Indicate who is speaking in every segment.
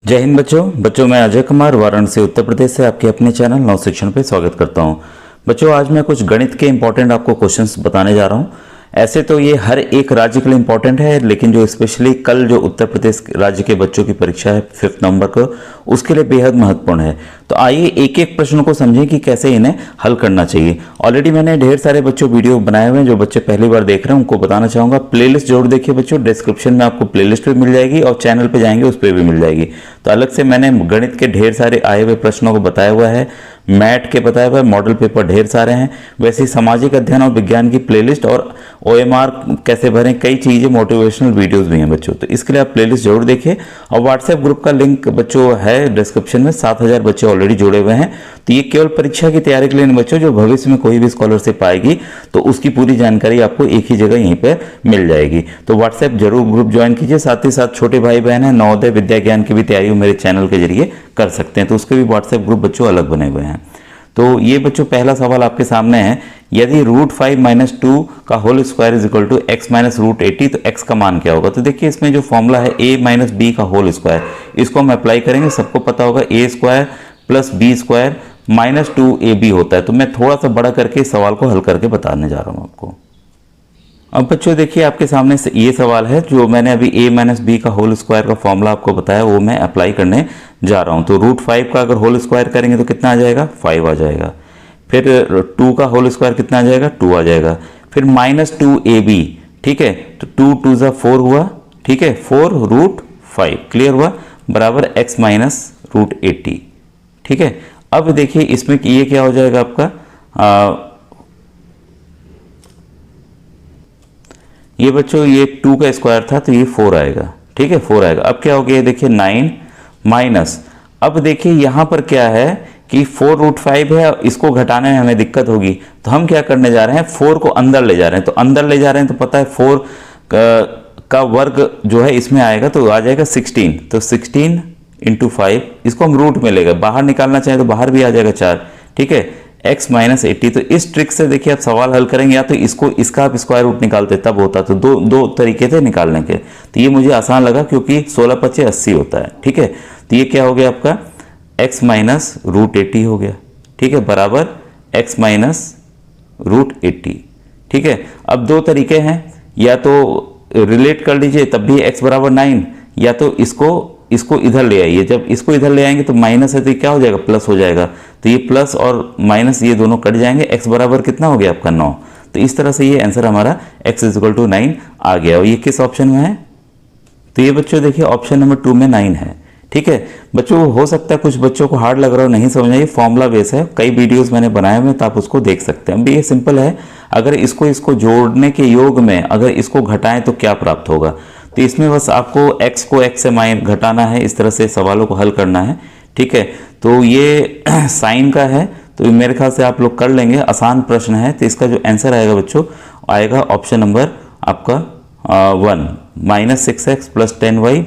Speaker 1: जय हिंद बच्चों मैं अजय कुमार वाराणसी उत्तर प्रदेश से आपके अपने चैनल नव शिक्षण पे स्वागत करता हूं। बच्चों आज मैं कुछ गणित के इंपॉर्टेंट आपको क्वेश्चंस बताने जा रहा हूं। ऐसे तो ये हर एक राज्य के लिए इंपॉर्टेंट है, लेकिन जो स्पेशली कल जो उत्तर प्रदेश राज्य के बच्चों की परीक्षा है 5 नवंबर को, उसके लिए बेहद महत्वपूर्ण है। तो आइए एक एक प्रश्न को समझें कि कैसे इन्हें हल करना चाहिए। ऑलरेडी मैंने ढेर सारे बच्चों वीडियो बनाए हुए हैं, जो बच्चे पहली बार देख रहे हैं उनको बताना चाहूंगा प्लेलिस्ट जरूर देखिए बच्चों। डिस्क्रिप्शन में आपको प्लेलिस्ट भी मिल जाएगी और चैनल पे जाएंगे उस पर भी मिल जाएगी। तो अलग से मैंने गणित के ढेर सारे आए हुए प्रश्नों को बताया हुआ है, मैट के बताया हुआ है, मॉडल पेपर ढेर सारे हैं। वैसे ही सामाजिक अध्ययन और विज्ञान की प्लेलिस्ट और OMR कैसे भरें, कई चीजें मोटिवेशनल वीडियोस भी हैं बच्चों। तो इसके लिए आप प्लेलिस्ट जरूर देखिए। और व्हाट्सएप ग्रुप का लिंक बच्चों है डिस्क्रिप्शन में। 7000 बच्चे ऑलरेडी जुड़े हुए हैं। तो ये केवल परीक्षा की तैयारी के लिए बच्चों, जो भविष्य में कोई भी स्कॉलरशिप आएगी तो उसकी पूरी जानकारी आपको एक ही जगह यहीं पर मिल जाएगी। तो व्हाट्सएप जरूर ग्रुप ज्वाइन कीजिए। साथ ही साथ छोटे भाई बहन है नवोदय विद्या ज्ञान की भी तैयारी मेरे चैनल के जरिए कर सकते हैं, तो उसके भी व्हाट्सएप ग्रुप बच्चों अलग बने हुए हैं। तो ये बच्चों पहला सवाल आपके सामने है, यदि √5 - 2 का whole square is equal to x - √80, तो x का मान क्या होगा। तो देखिए इसमें जो फॉर्मूला है a - b का होल स्क्वायर, इसको हम अप्लाई करेंगे। सबको पता होगा a² + b² - 2ab होता है। तो मैं थोड़ा सा बड़ा करके इस सवाल को हल करके बताने जा रहा हूं आपको। अब बच्चों देखिए आपके सामने से ये सवाल है, जो मैंने अभी a - b का होल स्क्वायर का फॉर्मूला आपको बताया वो मैं अप्लाई करने जा रहा हूं। तो √5 का अगर होल स्क्वायर करेंगे तो कितना आ जाएगा, 5 आ जाएगा। फिर 2 का होल स्क्वायर कितना आ जाएगा, 2 आ जाएगा। फिर -2ab, ठीक है, तो 2 × 2 = 4 हुआ, ठीक है, 4√5 क्लियर हुआ, बराबर x - √80, ठीक है। अब देखिए इसमें ये क्या हो जाएगा आपका, ये बच्चों ये 2 का स्क्वायर था तो ये 4 आएगा, ठीक है, 4 आएगा। अब क्या हो गया, देखिए 9 माइनस, अब देखिए यहां पर क्या है कि 4√5 है, इसको घटाने में हमें दिक्कत होगी। तो हम क्या करने जा रहे हैं, 4 को अंदर ले जा रहे हैं। तो अंदर ले जा रहे हैं तो पता है 4 का वर्ग जो है इसमें आएगा, तो आ जाएगा 16। तो 16 × 5, इसको हम रूट में लेगा, बाहर निकालना चाहें तो बाहर भी आ जाएगा 4, ठीक है, x - 80। तो इस ट्रिक से देखिए आप सवाल हल करेंगे, या तो इसका आप स्क्वायर रूट निकालते तब होता। तो दो तरीके थे निकालने के। तो ये मुझे आसान लगा क्योंकि 16 × 5 = 80 होता है, ठीक है। तो ये क्या हो गया आपका, x - √80 हो गया, ठीक है, बराबर x - √80, ठीक है। अब दो तरीके हैं, या तो रिलेट कर लीजिए तब भी x = 9, या तो इसको इधर ले आइए। जब इसको इधर ले आएंगे तो माइनस है तो क्या हो जाएगा, प्लस हो जाएगा। तो ये प्लस और माइनस ये दोनों कट जाएंगे, x बराबर कितना हो गया आपका 9। तो इस तरह से ये आंसर हमारा x = 9 आ गया। और ये किस ऑप्शन में है, तो ये बच्चों देखिए ऑप्शन नंबर 2 में 9 है, ठीक है। बच्चों हो सकता है कुछ बच्चों को हार्ड लग रहा हो, नहीं समझ आइए, फॉर्मूला बेस है, कई वीडियोस मैंने बनाए हुए, तो आप उसको देख सकते हैं। अभी ये सिंपल है, अगर इसको जोड़ने के योग में अगर इसको घटाएं तो क्या प्राप्त होगा। तो इसमें बस आपको x को x से घटाना है, इस तरह से सवालों को हल करना है, ठीक है। तो ये साइन का है, तो मेरे ख्याल से आप लोग कर लेंगे, आसान प्रश्न है। तो इसका जो आंसर आएगा बच्चों, आएगा ऑप्शन नंबर आपका 1 -6x + 10y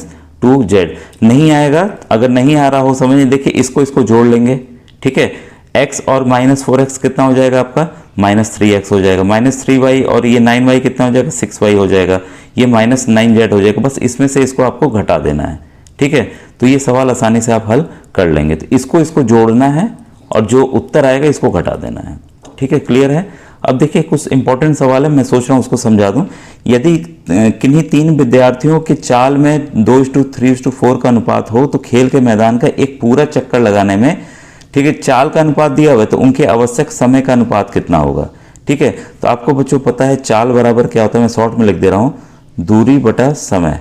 Speaker 1: - 2z। नहीं आएगा, अगर नहीं आ रहा हो समझिए, देखिए इसको जोड़ लेंगे, ठीक है। x और -4x कितना हो जाएगा आपका, -3x हो जाएगा, -3y और ये 9y कितना हो जाएगा, 6y हो जाएगा, ये -9z हो जाएगा। बस इसमें से इसको आपको घटा देना है, ठीक है। तो ये सवाल आसानी से आप हल कर लेंगे। तो इसको जोड़ना है और जो उत्तर आएगा इसको घटा देना है, ठीक है, क्लियर है। अब देखिए कुछ इंपॉर्टेंट सवाल है, मैं सोच रहा हूँ उसको समझा दूं। यदि किन्हीं 3 विद्यार्थियों के चाल में 2:3:4 का अनुपात हो, तो खेल के मैदान का एक पूरा चक्कर लगाने में, ठीक है, चाल का अनुपात दिया हुआ है, तो उनके आवश्यक समय का अनुपात कितना होगा, ठीक है। तो आपको बच्चों पता है चाल बराबर क्या होता है, मैं शॉर्ट में लिख दे रहा हूं, दूरी बटा समय,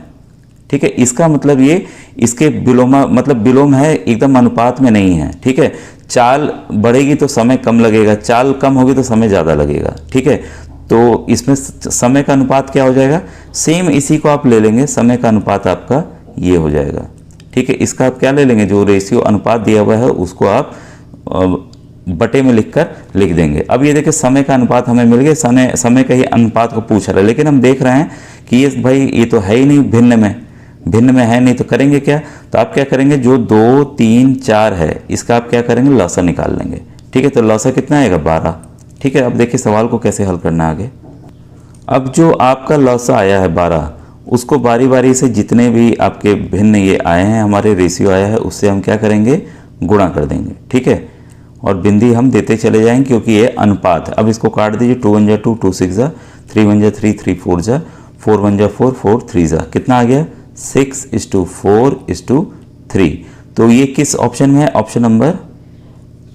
Speaker 1: ठीक है। इसका मतलब ये इसके विलोम है, एकदम अनुपात में नहीं है, ठीक है। चाल बढ़ेगी तो समय कम लगेगा, चाल कम होगी तो समय ज़्यादा लगेगा, ठीक है। तो इसमें समय का अनुपात क्या हो जाएगा, सेम इसी को आप ले लेंगे, समय का अनुपात आपका ये हो जाएगा, ठीक है। इसका आप क्या ले लेंगे, जो रेशियो अनुपात दिया हुआ है उसको आप बटे में लिख देंगे। अब ये देखिए समय का अनुपात हमें मिल गया, समय का ही अनुपात को पूछ रहा है, लेकिन हम देख रहे हैं कि ये भाई ये तो है ही नहीं, भिन्न में है नहीं, तो करेंगे क्या। तो आप क्या करेंगे, जो 2, 3, 4 है इसका आप क्या करेंगे, लौसा निकाल लेंगे, ठीक है। तो लौसा कितना आएगा, 12, ठीक है। अब देखिए सवाल को कैसे हल करना है आगे। अब जो आपका लौसा आया है 12, उसको बारी बारी से जितने भी आपके भिन्न ये आए हैं, हमारे रेशियो आया है, उससे हम क्या करेंगे, गुणा कर देंगे। ठीक है, और बिंदी हम देते चले जाएंगे क्योंकि ये अनुपात है। अब इसको काट दीजिए, 2 1 जा 2, 2 6 जा 3 1 जा 3, 3 4 जा 4 1 जा 4, 4 3 जा कितना आ गया, 6:4:3। तो ये किस ऑप्शन में है, ऑप्शन नंबर,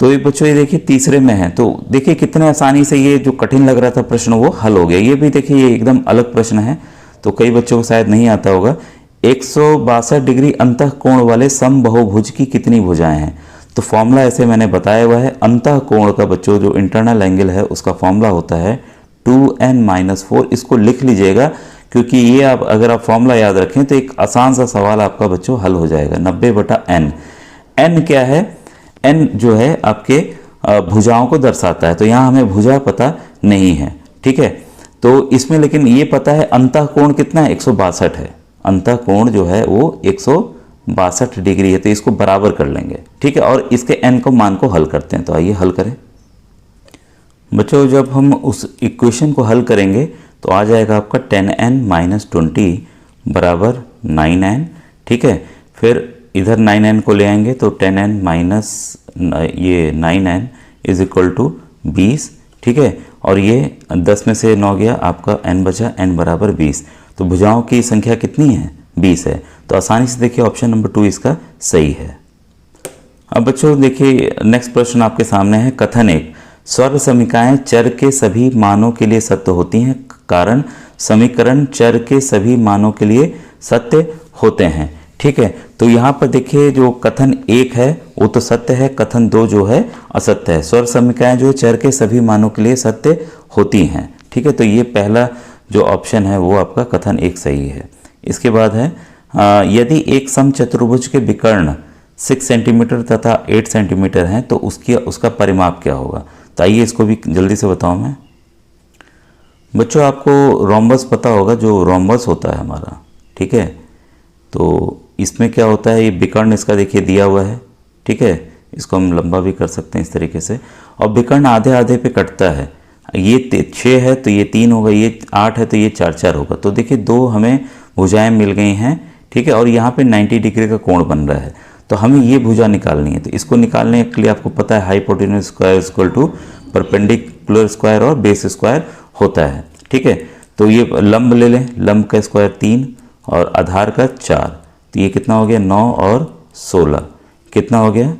Speaker 1: तो ये बच्चों ये देखिए तीसरे में है। तो देखिए कितने आसानी से ये जो कठिन लग रहा था प्रश्न वो हल हो गया। ये भी देखिए ये एकदम अलग प्रश्न है, तो कई बच्चों को शायद नहीं आता होगा। 162 डिग्री अंतः कोण वाले समबाहुभुज की कितनी भुजाएं हैं। तो फॉर्मूला ऐसे मैंने बताया हुआ है, अंतः कोण का बच्चों जो इंटरनल एंगल है उसका फॉर्मूला होता है 2n-4। इसको लिख लीजिएगा क्योंकि ये आप अगर आप फॉर्मूला याद रखें तो एक आसान सा सवाल आपका बच्चों हल हो जाएगा। 90/n। n क्या है, n जो है आपके भुजाओं को दर्शाता है, तो यहाँ हमें भुजा पता नहीं है। ठीक है, तो इसमें लेकिन ये पता है अंतः कोण कितना है, 162 है। अंतः कोण जो है वो 162 डिग्री है, तो इसको बराबर कर लेंगे। ठीक है, और इसके n को मान को हल करते हैं। तो आइए हल करें बच्चों। जब हम उस इक्वेशन को हल करेंगे तो आ जाएगा आपका 10n-20 बराबर 9n। ठीक है, फिर इधर 9n को ले आएंगे तो 10n माइनस ये 9n इज इक्वल टू 20। ठीक है, और ये 10 में से 9 गया, आपका n बचा, n बराबर 20। तो भुजाओं की संख्या कितनी है, 20 है। तो आसानी से देखिए ऑप्शन नंबर 2 इसका सही है। अब बच्चों देखिए नेक्स्ट प्रश्न आपके सामने है। कथन 1, स्वर समीकरणाएं चर के सभी मानों के लिए सत्य होती हैं, कारण समीकरण चर के सभी मानों के लिए सत्य होते हैं। ठीक है, तो यहाँ पर देखिए जो कथन 1 है वो तो सत्य है, कथन 2 जो है असत्य है। स्वर समीकरणाएं जो चर के सभी मानों के लिए सत्य होती हैं। ठीक है, तो ये पहला जो ऑप्शन है वो आपका कथन 1 सही है। इसके बाद है यदि एक समचतुर्भुज के विकर्ण 6 सेंटीमीटर तथा 8 सेंटीमीटर हैं तो उसका परिमाप क्या होगा। तो आइए इसको भी जल्दी से बताऊं मैं। बच्चों आपको रोम्बस पता होगा, जो रोम्बस होता है हमारा। ठीक है, तो इसमें क्या होता है, ये विकर्ण इसका देखिए दिया हुआ है। ठीक है, इसको हम लंबा भी कर सकते हैं इस तरीके से, और विकर्ण आधे आधे पे कटता है। ये 6 है तो ये 3 होगा, ये 8 है तो ये 4 होगा। तो देखिए 2 हमें भुजाएं मिल गई हैं। ठीक है, और यहाँ पे 90 डिग्री का कोण बन रहा है, तो हमें ये भुजा निकालनी है। तो इसको निकालने के लिए आपको पता है hypotenuse square equal to perpendicular square और बेस स्क्वायर होता है। ठीक है, तो ये लंब ले लें, लंब का स्क्वायर 3 और आधार का 4, तो ये कितना हो गया, 9 और 16 कितना हो गया,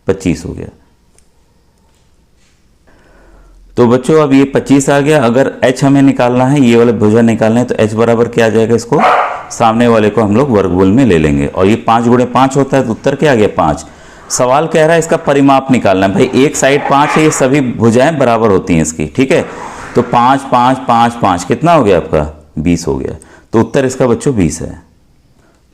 Speaker 1: 25 हो गया। तो बच्चों अब ये 25 आ गया। अगर h हमें निकालना है, ये वाला भुजा निकालना है, तो h बराबर क्या आ जाएगा, इसको सामने वाले को हम लोग वर्गमूल में ले लेंगे, और ये 5 × 5 होता है, तो उत्तर क्या आ गया, 5। सवाल कह रहा है इसका परिमाप निकालना है। भाई एक साइड 5 है, ये सभी भुजाएं बराबर होती हैं इसकी। ठीक है, तो 5 5 5 5 कितना हो गया आपका, 20 हो गया। तो उत्तर इसका बच्चों 20 है।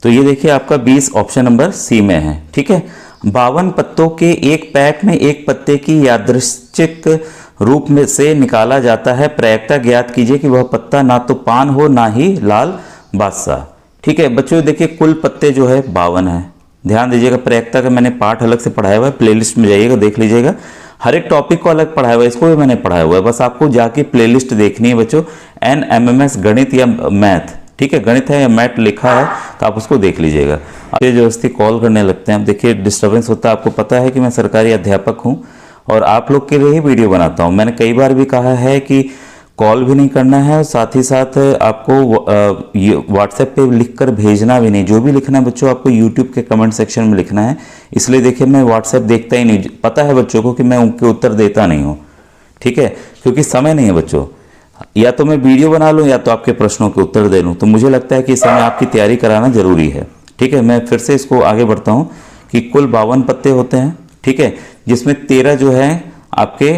Speaker 1: तो ये देखिए आपका 20 ऑप्शन नंबर सी में है। ठीक है, 52 पत्तों के एक पैक में एक पत्ते की यादृच्छिक रूप में से निकाला जाता है। प्रायिकता ज्ञात कीजिए कि वह पत्ता ना तो पान हो ना ही लाल बादशाह। ठीक है बच्चों, देखिए कुल पत्ते जो है 52 है। ध्यान दीजिएगा, प्रायिकता का मैंने पाठ अलग से पढ़ाया हुआ है, प्लेलिस्ट में जाइएगा देख लीजिएगा। हर एक टॉपिक को अलग पढ़ाया हुआ है, इसको भी मैंने पढ़ाया हुआ है, बस आपको जाके प्लेलिस्ट देखनी है बच्चों। NMMS गणित या मैथ, ठीक है, गणित है या मैथ लिखा है तो आप उसको देख लीजिएगा। आप जबरदस्ती कॉल करने लगते हैं, अब देखिए डिस्टर्बेंस होता है। आपको पता है कि मैं सरकारी अध्यापक हूँ और आप लोग के लिए ही वीडियो बनाता हूँ। मैंने कई बार भी कहा है कि कॉल भी नहीं करना है, साथ ही साथ आपको व्हाट्सएप पे लिखकर भेजना भी नहीं। जो भी लिखना है बच्चों आपको यूट्यूब के कमेंट सेक्शन में लिखना है। इसलिए देखिए मैं व्हाट्सएप देखता ही नहीं, पता है बच्चों को कि मैं उनके उत्तर देता नहीं हूँ। ठीक है, क्योंकि समय नहीं है बच्चों, या तो मैं वीडियो बना लूँ या तो आपके प्रश्नों के उत्तर दे लूँ। तो मुझे लगता है कि इस समय आपकी तैयारी कराना जरूरी है। ठीक है, मैं फिर से इसको आगे बढ़ता हूँ कि कुल 52 पत्ते होते हैं। ठीक है, जिसमें 13 जो है आपके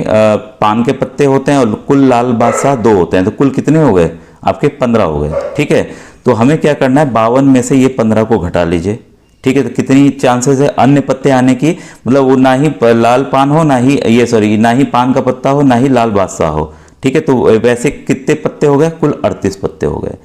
Speaker 1: पान के पत्ते होते हैं और कुल लाल बादशाह 2 होते हैं। तो कुल कितने हो गए आपके, 15 हो गए। ठीक है, तो हमें क्या करना है, 52 में से ये 15 को घटा लीजिए। ठीक है, तो कितनी चांसेस है अन्य पत्ते आने की, मतलब वो ना ही लाल पान हो ना ही ना ही पान का पत्ता हो ना ही लाल बादशाह हो। ठीक है, तो वैसे कितने पत्ते हो गए, कुल 38 पत्ते हो गए।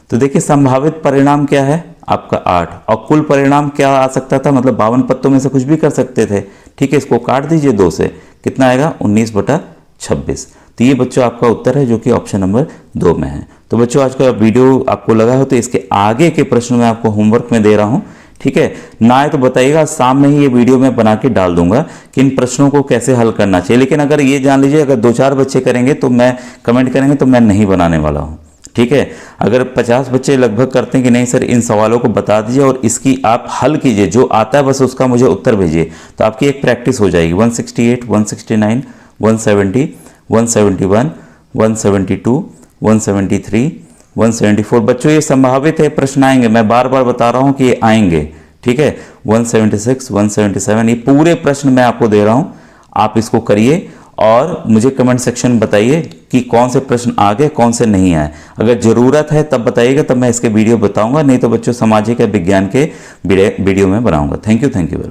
Speaker 1: तो देखिए संभावित परिणाम क्या है आपका 8, और कुल परिणाम क्या आ सकता था, मतलब 52 पत्तों में से कुछ भी कर सकते थे। ठीक है, इसको काट दीजिए 2 से, कितना आएगा 19/26। तो ये बच्चों आपका उत्तर है जो कि ऑप्शन नंबर 2 में है। तो बच्चों आज का वीडियो आपको लगा हो तो इसके आगे के प्रश्न मैं आपको होमवर्क में दे रहा हूँ, ठीक है ना, है तो बताइएगा, शाम में ही ये वीडियो मैं बना के डाल दूंगा कि इन प्रश्नों को कैसे हल करना चाहिए। लेकिन अगर ये जान लीजिए अगर 2-4 बच्चे करेंगे तो मैं कमेंट करेंगे तो मैं नहीं बनाने वाला हूँ, ठीक है। अगर 50 बच्चे लगभग करते हैं कि नहीं सर इन सवालों को बता दीजिए और इसकी आप हल कीजिए, जो आता है बस उसका मुझे उत्तर भेजिए, तो आपकी एक प्रैक्टिस हो जाएगी। 168, 169, 170, 171, 172, 173, 174 बच्चों ये संभावित है प्रश्न आएंगे, मैं बार बार बता रहा हूं कि ये आएंगे, ठीक है। 176, 177 ये पूरे प्रश्न मैं आपको दे रहा हूं, आप इसको करिए और मुझे कमेंट सेक्शन में बताइए कि कौन से प्रश्न आ गए कौन से नहीं आए। अगर जरूरत है तब बताइएगा, तब मैं इसके वीडियो बताऊंगा, नहीं तो बच्चों सामाजिक या विज्ञान के वीडियो में बनाऊंगा। Thank you very much.